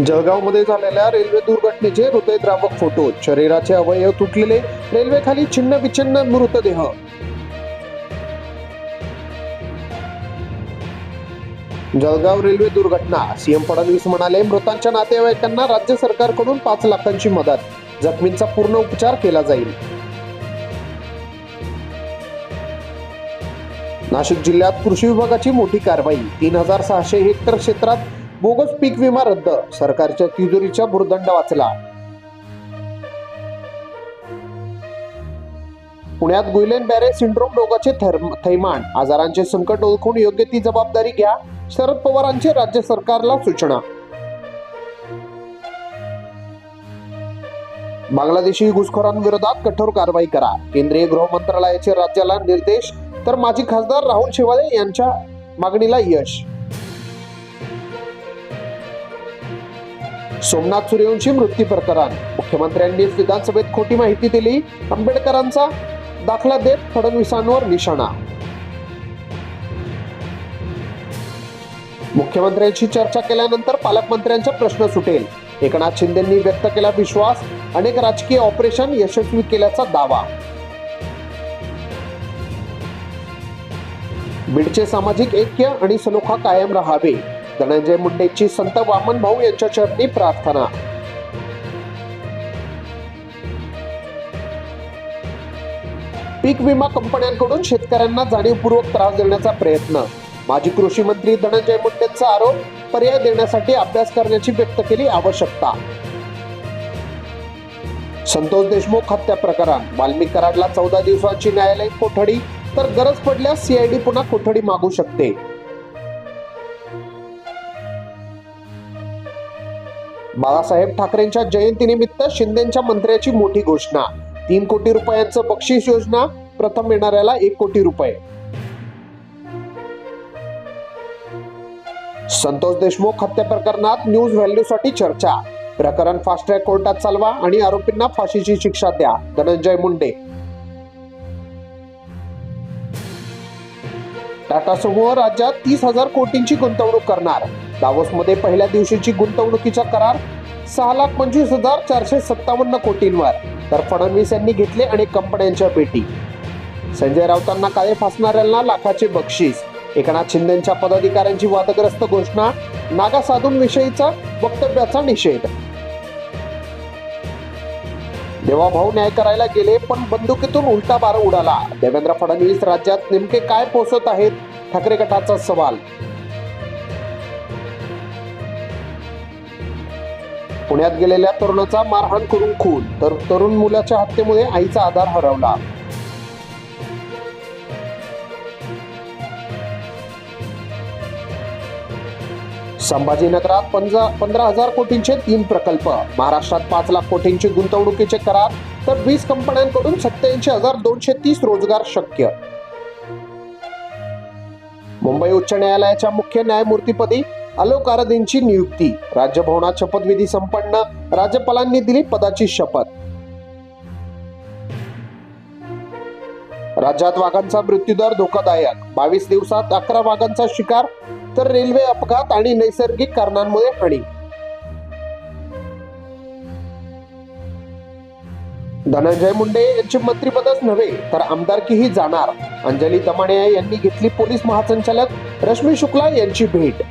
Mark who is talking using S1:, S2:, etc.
S1: जळगावमध्ये झालेल्या railway दुर्घटनेचे हृदयद्रावक photo, शरीराचे अवयव तुटलेले, रेल्वेखाली छिन्न विछिन्न मृतदेह. जळगाव रेल्वे दुर्घटना. सीएम फडणवीस म्हणाले, मृतांच्या नातेवाईकांना राज्य सरकारकडून 5 लाखांची मदत, जखमींचा पूर्ण उपचार केला जाईल. नाशिक जिल्ह्यात कृषी विभागाची मोठी कारवाई. 3600 हेक्टर क्षेत्रात बोगस पीक विमा रद्द, सरकारच्या तिजोरीचा भुर्दंड वाचला. पुण्यात गुइलेन बॅरे सिंड्रोम रोगाचे थैमान, आजारांचे संकट ओळखून योग्य ती जबाबदारी घ्या, शरद पवारांची राज्य सरकारला सूचना. बांगलादेशी घुसखोरांविरोधात कठोर कारवाई करा, केंद्रीय गृह मंत्रालयाचे राज्याला निर्देश. तर माजी खासदार राहुल शेवाळे यांच्या मागणीला यश. सोमनाथ सूर्यवंशी मृत्यू प्रकरण. मुख्यमंत्र्यांनी विधानसभेत खोटी माहिती दिली, आंबेडकरांचा दाखला देत फडणवीसांवर निशाणा. मुख्यमंत्र्यांशी चर्चा केल्यानंतर पालकमंत्र्यांचा प्रश्न सुटेल, एकनाथ शिंदेंनी व्यक्त केला विश्वास. अनेक राजकीय ऑपरेशन यशस्वी केल्याचा दावा. बीडचे सामाजिक ऐक्य आणि सलोखा कायम राहावे, धनंजय मुंडेंची संत वामन भाऊ यांच्या चरणी प्रार्थना. पीक विमा कंपन्यांकडून शेतकऱ्यांना जाणीवपूर्वक त्रास देण्याचा प्रयत्न. माजी कृषी मंत्री धनंजय मुंडेंचा आरोप, पर्याय देण्यासाठी अभ्यास करण्याची व्यक्त केली आवश्यकता. संतोष देशमुख हत्या प्रकरण. वाल्मिक कराडला 14 दिवसांची न्यायालयीन कोठडी, तर गरज पडल्यास सीआयडी पुन्हा कोठडी मागू शकते. बाळासाहेब ठाकरेंच्या जयंतीनिमित्त शिंदेंच्या मंत्र्याची मोठी घोषणा. 3 कोटी रुपयांचं बक्षीस योजना, प्रथम येणाऱ्याला 1 कोटी रुपये. संतोष देशमुख हत्या प्रकरणात न्यूज व्हॅल्यूसाठी चर्चा. प्रकरण फास्ट ट्रॅक कोर्टात चालवा आणि आरोपींना फाशीची शिक्षा द्या, धनंजय मुंडे. टाटा समूह राज्यात 30,000 कोटींची गुंतवणूक करणार. दावोसमध्ये पहिल्या दिवशीची गुंतवणुकीचा करार 6,25,457 कोटींवर. तर फडणवीस यांनी घेतले अनेक कंपन्यांच्या भेटी. संजय राऊतांना काळे फासणाऱ्यांना लाखाचे बक्षीस. एकनाथ शिंदेंच्या पदाधिकाऱ्यांची वादग्रस्त घोषणा. नागा साधूंविषयीचा वक्तव्याचा निषेध. देवाभाऊ न्याय करायला गेले, पण बंदुकीतून उलटा बार उडाला. देवेंद्र फडणवीस राज्यात नेमके काय पोसत आहेत, ठाकरे गटाचा सवाल. पुण्यात गेलेल्या तरुणाचा मारहाण करून खून, तर तरुण मुलाच्या हत्येमुळे आईचा आधार हरवला. संभाजीनगरात 15,000 कोटींचे 3 प्रकल्प. महाराष्ट्रात 5 लाख कोटींचे गुंतवणुकीचे करार, तर 20 कंपन्यांकडून 87,230 रोजगार शक्य. मुंबई उच्च न्यायालयाच्या मुख्य न्यायमूर्तीपदी आलोक आराधेंची नियुक्ती. राजभवनात शपथविधी संपन्न, राज्यपालांनी दिली पदाची शपथ. राज्यात वाघांचा मृत्यूदर धोकादायक. 22 दिवसात 11 वाघांचा शिकार, तर रेल्वे अपघात आणि नैसर्गिक कारणांमुळे हानी. धनंजय मुंडे यांची मंत्रिपदच नव्हे तर आमदारकीही जाणार. अंजली दमानिया यांनी घेतली पोलीस महासंचालक रश्मी शुक्ला यांची भेट.